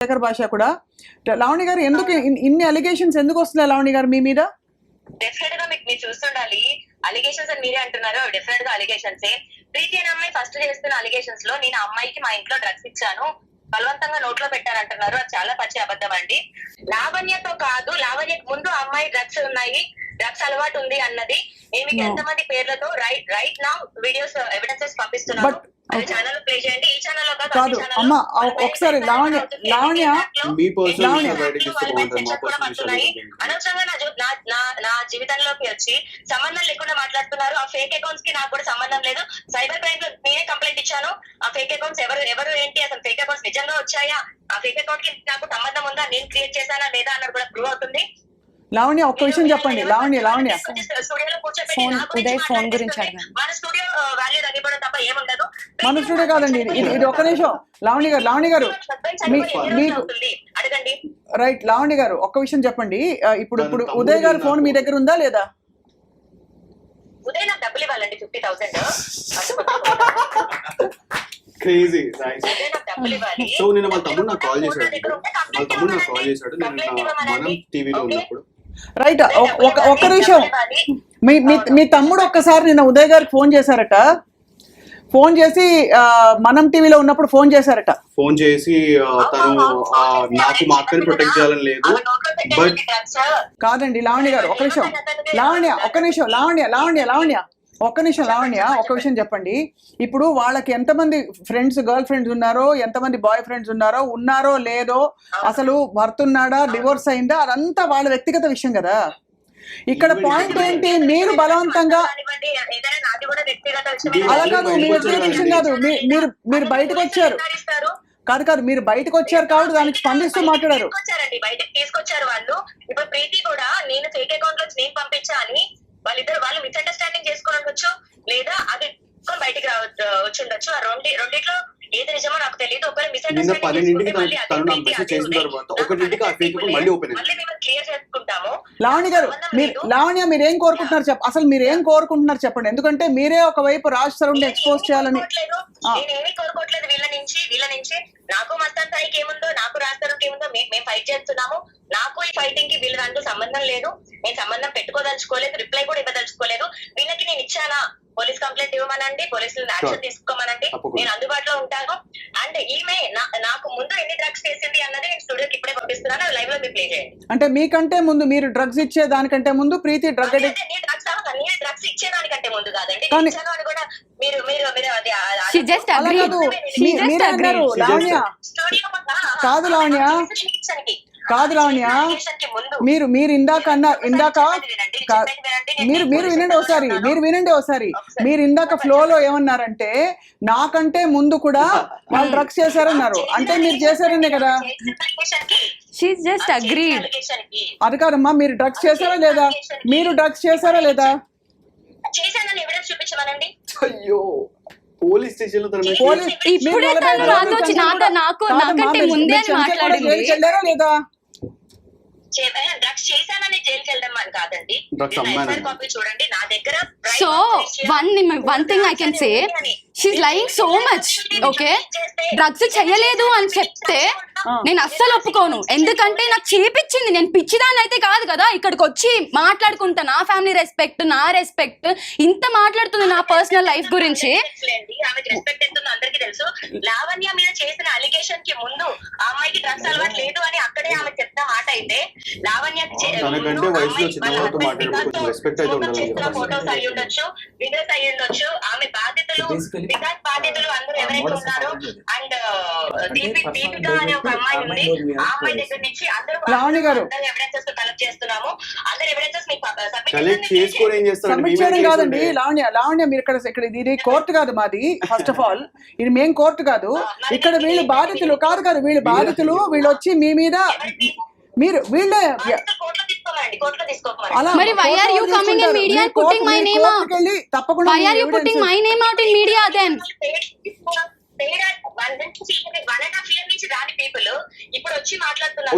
శేఖర్ భాష కూడా. లావణ్య గారు ఎందుకు ఇన్ని అలిగేషన్స్ ఎందుకు వస్తున్నాయి లావణ్య గారు మీ మీద? డెఫినెట్ గా మీకు మీరు చూస్తుండాలి. అలిగేషన్స్ అని మీరే అంటున్నారు, డెఫినెట్ గా అలిగేషన్స్. ప్రీతి అనే అమ్మాయి ఫస్ట్ చేస్తున్న అలిగేషన్స్ లో నేను అమ్మాయికి మా ఇంట్లో డ్రగ్స్ ఇచ్చాను, బలవంతంగా నోట్లో పెట్టారంటున్నారు. అది చాలా పచ్చి అబద్ధం అండి. లావణ్యతో కాదు, లావణ్యకు ముందు అమ్మాయి డ్రగ్స్ ఉన్నాయి, డ్రగ్స్ అలవాటు ఉంది అన్నది నేను మీకు ఎంతమంది పేర్లతో రైట్ నౌ వీడియోస్ ఎవిడెన్సెస్ పంపిస్తున్నాను. అది ఛానల్ ప్లే చేయండి. ఈ ఛానల్ కాదు అమ్మా, ఒకసారి లావణ్య అనవసరంగా నా జీవితంలోకి వచ్చి సంబంధం లేకుండా మాట్లాడుతున్నారు. ఆ ఫేక్ అకౌంట్స్ కి నాకు కూడా సంబంధం లేదు. సైబర్ క్రైమ్ లో నేనే కంప్లైంట్ ఇచ్చాను. ఆ ఫేక్ అకౌంట్స్ ఎవరు ఏంటి, అసలు ఫేక్ అకౌంట్స్ నిజంగా వచ్చాయా, ఆ ఫేక్ అకౌంట్ కి నాకు సంబంధం ఉందా, నేను క్రియేట్ చేశానా లేదా అన్నది కూడా ప్రూవ్ అవుతుంది. లావణ్య ఒక్క విషయం చెప్పండి. లావణ్య ఉదయ్ ఫోన్ గురించి మన స్టూడియో వాల్యూ తగ్గిపోవడం తప్ప ఏముండదు. మన స్టూడియో కాదండి ఇది. ఒక్క నిమిషం లావణ్య గారు మీకు అడగండి. రైట్ లావణ్య గారు ఒక్క విషయం చెప్పండి. ఇప్పుడు ఉదయ్ గారు ఫోన్ మీ దగ్గర ఉందా లేదా? ఉదయ్ నాకు డబ్బులు ఇవ్వాలండి 50,000. క్రేజీ. సో నేను వాళ్ళ తమ్ముడు నాకు కాల్ చేశాడు. నేను మనం టీవీలో ఉన్నప్పుడు. రైట్ ఒక్క నిమిషం. మీ తమ్ముడు ఒక్కసారి నిన్న ఉదయ్ గారికి ఫోన్ చేశారట. ఫోన్ చేసి మనం టీవీలో ఉన్నప్పుడు ఫోన్ చేశారట. ఫోన్ చేసి తను నాకు మా అక్కని ప్రొటెక్ట్ చేయాలని లేదు. బట్ కాదండి లావణ్య గారు ఒక్క నిమిషం. లావణ్య ఒక్క నిమిషం. ఒక్క విషయం చెప్పండి. ఇప్పుడు వాళ్ళకి ఎంతమంది గర్ల్ ఫ్రెండ్స్ ఉన్నారో, ఎంతమంది బాయ్ ఫ్రెండ్స్ ఉన్నారో లేదో, అసలు భర్త ఉన్నాడా, డివోర్స్ అయిందా, అదంతా వాళ్ళ వ్యక్తిగత విషయం కదా. ఇక్కడ పాయింట్ ఏంటి, మీరు బలవంతంగా అలా కాదు, మీ వ్యక్తిగత విషయం కాదు. మీరు బయటకు వచ్చారు కాదు మీరు బయటకు వచ్చారు కాబట్టి దానికి స్పందిస్తూ మాట్లాడారు. బయటకు తీసుకొచ్చారు వాళ్ళు. ఇప్పుడు ప్రీతి కూడా నేను ఫేక్ అకౌంట్ లో నేను పంపించా అని వాళ్ళు మిస్అండర్స్టాండింగ్ చేసుకుని ఉండొచ్చు, లేదా అది బయటికి వచ్చి ఉండొచ్చు. ఆ రెండిట్లో ఏది నిజమో నాకు తెలియదు. ఒకవేళ మిస్అండర్స్టాండింగ్ క్లియర్ చేసుకుంటాము. లావణ్య మీరేం కోరుకుంటున్నారు అసలు మీరేం కోరుకుంటున్నారు చెప్పండి. ఎందుకంటే మీరే ఒకవైపు రాజ్ తరుణ్ ఎక్స్పోజ్ చేయాలని. నేనేమీ కోరుకోవట్లేదు వీళ్ళ నుంచి. నాకు మస్తాన్ సాయికి ఏముందో, నాకు రాజ్ తరుణ్కి ఏముందో మేము ఫైట్ చేస్తున్నాము. నాకు ఈ ఫైటింగ్ కి వీళ్ళ దాంట్లో సంబంధం లేదు. నేను సంబంధం పెట్టుకోదలుచుకోలేదు, రిప్లై కూడా ఇవ్వదలుచుకోలేదు. వీళ్ళకి నేను ఇచ్చానా, పోలీస్ కంప్లైంట్ ఇవ్వమనండి, పోలీసులు యాక్షన్ తీసుకోమనండి, నేను అందుబాటులో ఉంటాను. అండ్ ఈమె నాకు ముందు ఎన్ని డ్రగ్స్ చేసింది అన్నది నేను స్టూడియోకి ఇప్పుడే పంపిస్తున్నాను. అది లైవ్ లో మీరు ప్లే చేయండి. అంటే మీకంటే ముందు, మీరు డ్రగ్స్ ఇచ్చే దానికంటే ముందు ప్రీతి డ్రగ్స్ ఇచ్చేదానికంటే ముందు కాదండి, ఇచ్చాను అని కూడా మీరు కాదు లావణ్య, మీరు ఇందాక మీరు వినండి ఒకసారి. మీరు ఇందాక ఫ్లోలో ఏమన్నారంటే నాకంటే ముందు కూడా వాళ్ళు డ్రగ్స్ చేశారన్నారు. అంటే మీరు చేశారనే కదా. అది కాదమ్మా, మీరు డ్రగ్స్ చేశారా లేదా? చేశానని ఎవిడెన్స్ చూపించమనండి. అయ్యో, పోలీస్ స్టేషన్ లో నాకంటే ముందే మాట్లాడింది. డ్రగ్స్ చేశానని జైలుకి వెళ్ళడం అని కాదండి. కాపీ చూడండి నా దగ్గర. So one thing I can say, she's lying so much. Okay, drugs చెయ్యలేదు అని చెప్తే నేను అస్సలు ఒప్పుకోను. ఎందుకంటే నాకు చేపించింది, నేను పిచ్చిదాన్ని అయితే కాదు కదా. ఇక్కడికి వచ్చి మాట్లాడుకుంటా, నా ఫ్యామిలీ రెస్పెక్ట్, నా రెస్పెక్ట్, ఇంత మాట్లాడుతుంది నా పర్సనల్ లైఫ్ గురించి. ఆమెకి రెస్పెక్ట్ ఎంత ఉందో అందరికీ తెలుసు. లావణ్య మీద చేసిన అలిగేషన్ కి ముందు ఆ అమ్మాయికి డ్రగ్స్ అలవాటు లేదు అని అక్కడే ఆమె చెప్తున్న మాట అయితే, లావణ్య ఫోటోస్ అయ్యి ఉండొచ్చు, వీడియోస్ అయ్యి ఉండొచ్చు. ఆమె బాధితులు అందరూ ఎవరైతే ఉన్నారో, అండ్ దీపిక అనే ఒక అమ్మాయి ఉంది, ఆ అమ్మాయి దగ్గర నుంచి అందరూ ఎవిడెన్సెస్ కలెక్ట్ చేస్తున్నాము. అందరు ఎవిడెన్సెస్ సబ్మిట్ చేయడం కాదండి లావణ్య. మీరు ఇక్కడ ఇది కోర్టు కాదు మాది. ఫస్ట్ ఆఫ్ ఆల్ ఇది మేం కోర్టు కాదు. ఇక్కడ వీళ్ళు బాధితులు కాదు, వీళ్ళు బాధితులు. వీళ్ళు వచ్చి మీ మీద వీళ్ళే మరి why are you coming in media and putting my name out? Why are you putting my name out in media then?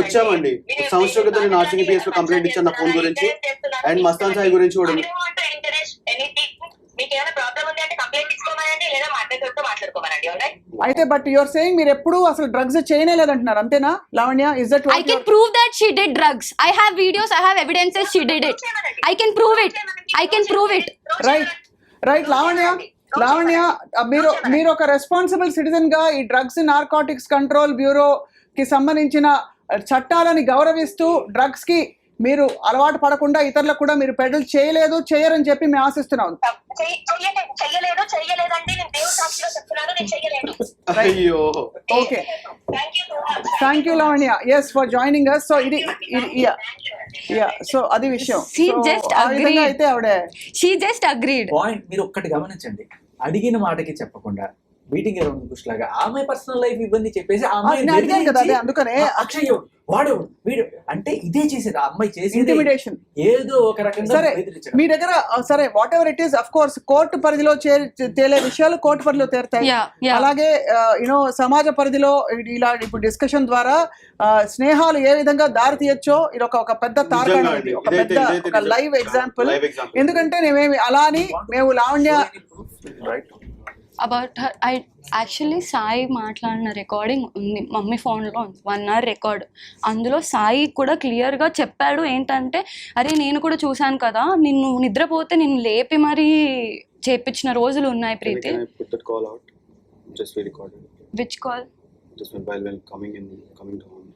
వచ్చామండి. సంవత్సరం క్రితం నేను ఆర్సీపీఎస్ లో కంప్లైంట్ ఇచ్చాను నా ఫోన్ గురించి, అండ్ మస్తాన్ సాయి గురించి కూడా. మీకు ఏమైనా ప్రాబ్లం ఉంది అంటే కంప్లైంట్ ఇచ్చుకోమనండి, లేదా మా అడ్వకేట్ మాట్లాడుకోమనండి. alright? అయితే బట్ యువర్ సేయింగ్ మీరు ఎప్పుడు అసలు డ్రగ్స్ చేయలేదంటున్నారు అంతేనా Lavanya? Is that I can prove that she did drugs. I have videos, I have evidences she did it. I can prove it. I can prove it. Right Lavanya మీరు ఒక responsible citizen గా ఈ drugs narcotics control bureau కి సంబంధించిన చట్టాలని గౌరవిస్తూ drugs కి మీరు అలవాటు పడకుండా ఇతరులకు కూడా మీరు పెడల్ చేయరని చెప్పి మేము ఆశిస్తున్నాం. చెయ్యలేదండి, నేను దేవుడి సాక్షిగా చెప్తున్నాను, నేను చెయ్యలేదు. అయ్యో okay, Thank you so much. Thank you Lavanya, yes for joining us. So ఇది సో అది విషయం. She So, just ఆ విధంగా agreed. అయితే ఆవిడే She just agreed. పాయింట్ మీరు ఒక్కటి గమనించండి, అడిగిన మాటకి చెప్పకుండా మీటింగ్ అరౌండ్ బుష్ లాగా ఆమె పర్సనల్ లైఫ్ ఇవన్నీ చెప్పేసి ఆ అమ్మాయి నేను అడిగాను కదా, అదే అందుకనే అక్షయ్ వాడేవాడు వీడు అంటే ఇదే చేసేది ఆ అమ్మాయి చేసేది ఇంటిమిడేషన్. ఏదో ఒక రకంగా సరే బెదిరించడం. మీ దగ్గర సరే what ever it is, of course court పరిధిలో తేలే విషయాలు కోర్టు పరిధిలో తేరుతాయి. Yeah. అలాగే యూనో సమాజ పరిధిలో ఇలా ఇప్పుడు డిస్కషన్ ద్వారా స్నేహాలు ఏ విధంగా దారి తీయచ్చో ఇది ఒక పెద్ద తార్కాణం, నిజంగా ఇది ఒక ఇదైతే పెద్ద ఒక లైవ్ ఎగ్జాంపుల్. live example. ఎందుకంటే అలా అని మేము Lavanya Right. About her, I actually Sai మాట్లాడిన రికార్డింగ్ ఉంది మమ్మీ ఫోన్లో, 1 hour రికార్డ్. అందులో సాయి కూడా క్లియర్గా చెప్పాడు ఏంటంటే, అరే నేను కూడా చూశాను కదా, నిన్ను నిద్రపోతే నిన్ను లేపి మరీ చేపించిన రోజులు ఉన్నాయి ప్రీతి. Can I put that call out? Just we recorded. Which call? Just while coming to home.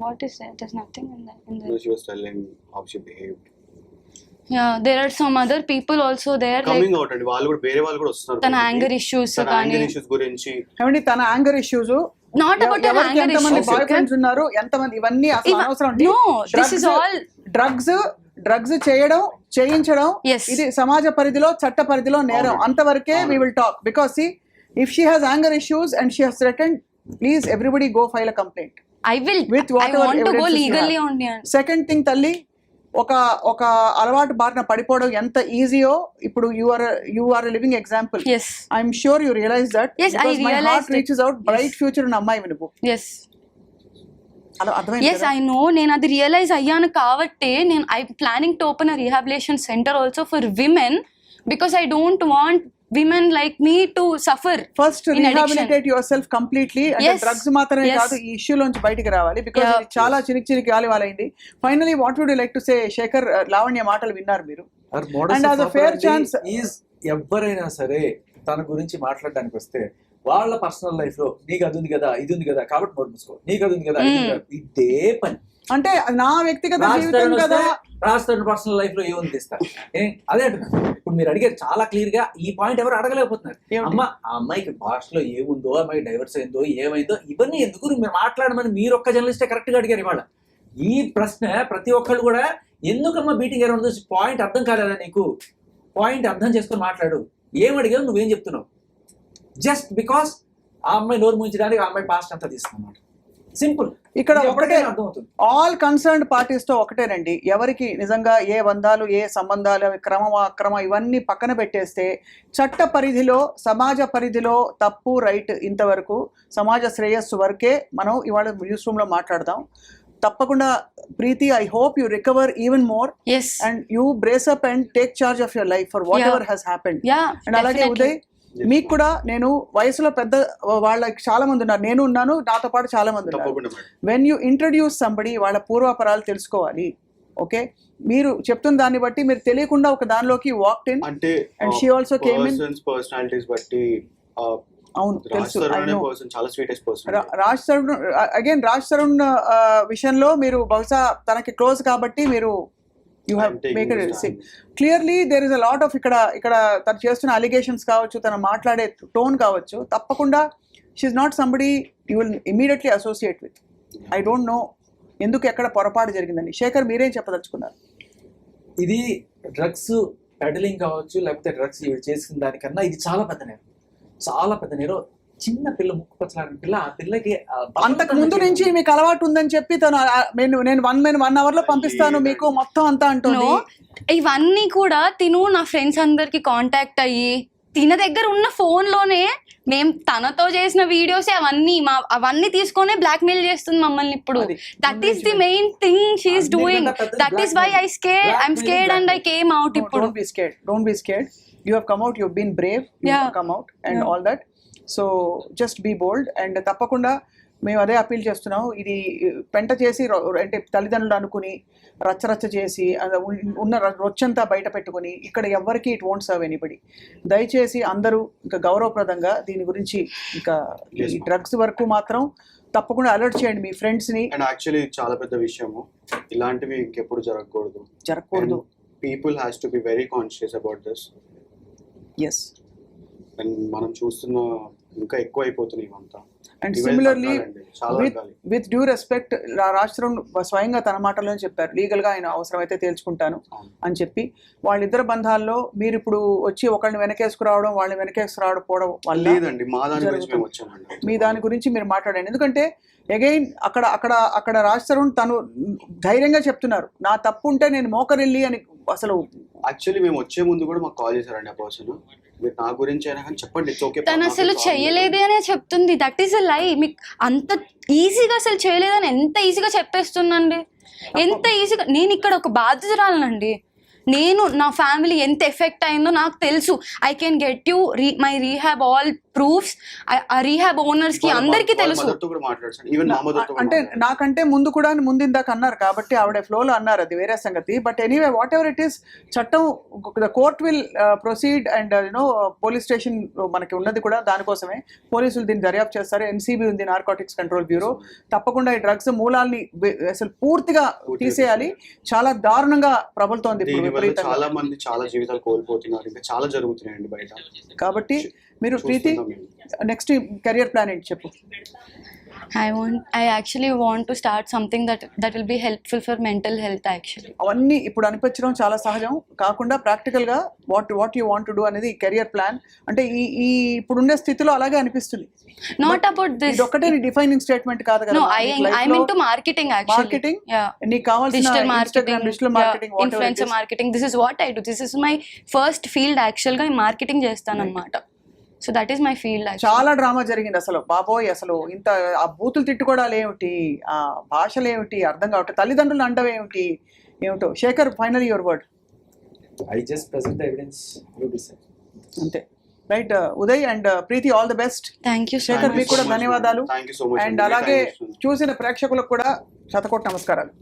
What is that? There's nothing in that. No, she was telling how she behaved. Yeah, there are some other people also there, like Coming out and వాళ్ళు కూడా వేరే వాళ్ళు కూడా వస్తున్నారు. తన anger issues తన కానీ anger issues గురించి ఏమండి తన anger issues, not about her anger ఎంతమంది issues. బాయ్ ఫ్రెండ్స్ ఉన్నారు, ఎంతమంది, ఇవన్నీ అసలు అనవసరం. No, this is all drugs చేయించడం Yes. ఇది సమాజ పరిధిలో చట్ట పరిధిలో నేరం, అంతవరకే we will talk. Because see, if she has anger issues and she has threatened, please everybody go file a complaint. I will. With I whatever want to go evidences you legally have. only. Second thing తల్లి, ఒక అలవాటు బారిన పడిపోవడం ఎంత ఈజీయో ఇప్పుడు you are living example. Yes. I'm sure you realise that. Yes, I my realized heart it. Reaches out, bright future ఉన్న అమ్మాయి నువ్వు. Yes. అలా అర్థమైంది Yes, I know. నేను అది రియలైజ్ అయ్యాను కాబట్టి నేను I planning to open a rehabilitation centre also for women, because I don't want women like me to suffer. First rehabilitate yourself completely. అంటే Yes. డ్రగ్స్ మాత్రమే Yes. కాదు, ఈ issue లోంచి బయటికి రావాలి. Because Yeah. ఇది చాలా చినికి గాలి వాళ్ళైంది. Finally what would you like to say Shekhar? Lavanya మాటలు విన్నారు మీరు. Her modus And as a fair operandi chance- is ఎవరైనా సరే తన గురించి మాట్లాడడానికి వస్తే వాళ్ళ పర్సనల్ లైఫ్ లో నీకు అది ఉంది కదా, ఇది ఉంది కదా, కాబట్టి నోట్ మూసుకో, నీకు అది ఉంది కదా, ఇది ఉంది కదా, ఇదే పని. అంటే నా వ్యక్తిగత జీవితం కదా. రాస్తాడు పర్సనల్ లైఫ్ లో ఏముంది ఇస్తారు. అదే అంటున్నాను. ఇప్పుడు మీరు అడిగారు చాలా క్లియర్ గా, ఈ పాయింట్ ఎవరు అడగలేకపోతున్నారు. అమ్మ ఆ అమ్మాయికి భాషలో ఏముందో, అమ్మాయి డైవర్స్ అయిందో ఏమైందో ఇవన్నీ ఎందుకు మీరు మాట్లాడమని మీరు ఒక్క జర్నలిస్టే కరెక్ట్ గా అడిగారు ఇవాళ. ఈ ప్రశ్న ప్రతి ఒక్కళ్ళు కూడా ఎందుకమ్మా బీటింగ్ అరౌండ్ దిస్ పాయింట్ అర్థం కాలేదా నీకు? పాయింట్ అర్థం చేసుకొని మాట్లాడు. ఏం అడిగావు, నువ్వేం చెప్తున్నావు? జస్ట్ బికాస్ ఆ అమ్మాయి నోరు ముంచడానికి ఆ అమ్మాయి పాస్ట్ అంతా తీసుకున్నమాట. సింపుల్. ఇక్కడ ఒకటే అర్థమవుతుంది. ఆల్ కన్సర్న్డ్ పార్టీస్ తో ఒకటేనండి, ఎవరికి నిజంగా ఏ బంధాలు ఏ సంబంధాలు అవి క్రమం అక్రమ ఇవన్నీ పక్కన పెట్టేస్తే చట్ట పరిధిలో సమాజ పరిధిలో తప్పు రైట్ ఇంతవరకు సమాజ శ్రేయస్సు వరకే మనం ఇవాళ న్యూస్ రూమ్ లో మాట్లాడదాం. తప్పకుండా Preethi, I hope you recover even more Yes. And you brace up and take charge of your life for whatever has happened. Yeah, and అలాగే definitely. ఉదయ్, మీకు కూడా నేను వయసులో పెద్ద వాళ్ళకి చాలా మంది ఉన్నారు, నేను ఉన్నాను, నాతో పాటు చాలా మంది ఉన్నారు. తప్పకుండా madam. When you introduce somebody వాళ్ళ పూర్వాపరాలు తెలుసుకోవాలి. ఓకే, మీరు చెప్తున్న దాన్ని బట్టి మీరు తెలియకుండా ఒక దానిలోకి వాక్డ్ ఇన్. అంటే And she also came in. Personalities బట్టి అవును తెలుసు, I know. పర్సన్ చాలా స్వీటెస్ట్ పర్సన్. రాజ్ తరుణ్ విషయంలో మీరు బహుశా తనకి క్లోజ్ కాబట్టి మీరు you have I'm taking make this stand. Clearly there is a lot of ఇక్కడ తను చేస్తున్న అలిగేషన్స్ కావచ్చు, తను మాట్లాడే టోన్ కావచ్చు, తప్పకుండా she's not somebody you will immediately associate with. I don't know ఎందుకు ఎక్కడ పొరపాటు జరిగిందని. శేఖర్ మీరేం చెప్పదలుచుకున్నారు? ఇది డ్రగ్స్ పెడలింగ్ కావచ్చు, లేకపోతే డ్రగ్స్ చేసిన దానికన్నా ఇది చాలా పెద్ద నేరం. చాలా పెద్ద నేరం. చిన్న పిల్ల, ముక్కు పచ్చలాడిన పిల్ల, ఆ పిల్లకి అంతకు ముందు నుంచి మీకు అలవాటు ఉందని చెప్పి తను నేను 1 hour లో పంపిస్తాను మీకు మొత్తం అంతా అంటుంది. ఇవన్నీ కూడా తిను నా ఫ్రెండ్స్ అందరికి కాంటాక్ట్ అయ్యి తిన దగ్గర ఉన్న ఫోన్ లోనే మేము తనతో చేసిన వీడియోస్ అవన్నీ తీసుకొని బ్లాక్ మెయిల్ చేస్తుంది మమ్మల్ని ఇప్పుడు. అది. That is the main thing she's doing. That is why I'm scared and I came out ఇప్పుడు. Don't be scared. You have come out, you've been brave, you have come out and all that. So just be bold and తప్పకుండా మేము అదే appeal చేస్తున్నాం. ఇది పెంట చేసి అంటే తల్లిదండ్రులు అనుకుని రచ్చరచ్చ చేసి ఉన్న రొచ్చంతా బయట పెట్టుకుని ఇక్కడ ఎవ్వరికి ఇట్ వోంట్ సర్వ్ ఎనీబడి. దయచేసి అందరూ ఇంకా గౌరవప్రదంగా దీని గురించి ఇంకా ఈ డ్రగ్స్ వరకు మాత్రం తప్పకుండా అలర్ట్ చేయండి మీ ఫ్రెండ్స్ని. అండ్ యాక్చువల్లీ చాలా పెద్ద విషయము, ఇలాంటివి ఇంకెప్పుడు జరగకూడదు. People has to be very conscious about this. Yes. And మనం చూస్తున్న ఇంకా ఎక్కువ అయిపోతున్నాయి ఇవంతా. అండ్ సిమిలర్లీ చాలా విత్ డ్యూ రెస్పెక్ట్, రాష్ట్రం స్వయంగా తన మాటలోనే చెప్పారు లీగల్గా ఆయన అవసరమైతే తేల్చుకుంటాను అని చెప్పి. వాళ్ళిద్దరు బంధాల్లో మీరు ఇప్పుడు వచ్చి ఒకళ్ళని వెనకేసుకురావడం వాళ్ళని వెనకేసుకురావడం వల్ల లేదండి, మా దాని గురించి మేము వచ్చామండి. మీ దాని గురించి మీరు మాట్లాడండి. ఎందుకంటే అగైన్ అక్కడ రాష్ట్రం తను ధైర్యంగా చెప్తున్నారు నా తప్పు ఉంటే నేను మోకరిల్లి అని. అసలు యాక్చువల్లీ మేము వచ్చే ముందు కూడా మాకు కాల్ చేశారండి ఆ పర్సన్, మీరు నా గురించి అయినా కానీ చెప్పండి. తను అసలు చేయలేదే అనే చెప్తుంది. దట్ ఈస్ ఎ లై. మీకు అంత ఈజీగా అసలు చేయలేదని ఎంత ఈజీగా చెప్పేస్తుందండి, ఎంత ఈజీగా. నేను ఇక్కడ ఒక బాధ్యతరాలనండి. నేను నా ఫ్యామిలీ ఎంత ఎఫెక్ట్ అయిందో నాకు తెలుసు. I can get you my rehab all proofs. ఆ రీహాబ్ ఓనర్స్ కి అందరికీ తెలుసు. అంటే నాకంటే ముందు ఇందాక అన్నారు కాబట్టి ఆవిడ ఫ్లోలో అన్నారు, అది వేరే సంగతి. But anyway whatever it is, చట్టం the court will proceed and you know police station మనకి ఉన్నది కూడా దానికోసమే. పోలీసులు దీన్ని దర్యాప్తు చేస్తారు. ఎన్సీబీ ఉంది, నార్కోటిక్స్ కంట్రోల్ బ్యూరో. తప్పకుండా ఈ డ్రగ్స్ మూలాల్ని అసలు పూర్తిగా తీసేయాలి. చాలా దారుణంగా ప్రబలుతోంది ఇప్పుడు విపరీతంగా. చాలా మంది చాలా జీవితాలు కోల్పోతున్నారు, ఇంకా చాలా జరుగుతున్నాయండి బయట. కాబట్టి మీరు ప్రీతి నెక్స్ట్ కెరియర్ ప్లాన్ ఏంటి చెప్పు. I actually want to start something that will be helpful for mental health actually. అవన్నీ ఇప్పుడు అనిపించడం చాలా సహజం. కాకుండా ప్రాక్టికల్ గా what you want to do అనేది కెరియర్ ప్లాన్. అంటే ఈ ఇప్పుడుండే స్థితిలో అలాగే అనిపిస్తుంది. Not about this. ఇది ఒకటే డిఫైనింగ్ స్టేట్మెంట్ కాదు కదా. No, I'm into marketing actually. Marketing. Yeah. నీకు కావాల్సిన Digital marketing, digital marketing, influencer marketing. This is what I do. This is my first field actually గా మార్కెటింగ్ చేస్తాను అన్నమాట. So that is my field. చాలా drama జరిగింది అసలు బాబోయ్. అసలు ఇంత ఆ బూతులు తిట్టుకోవడాలు ఏమిటి, ఆ భాషలు ఏమిటి అర్థం కావట్లేదు, తల్లిదండ్రులు అంటవేమిటి ఏమిటో. Shekhar, final your word. I just present the evidence, you decide. అంతే right. Uday and Preethi, all the best. Thank you. Shekhar, మీకు కూడా ధన్యవాదాలు. Thank you so much. And అలాగే చూసిన ప్రేక్షకులకు కూడా శతకోటి నమస్కారాలు.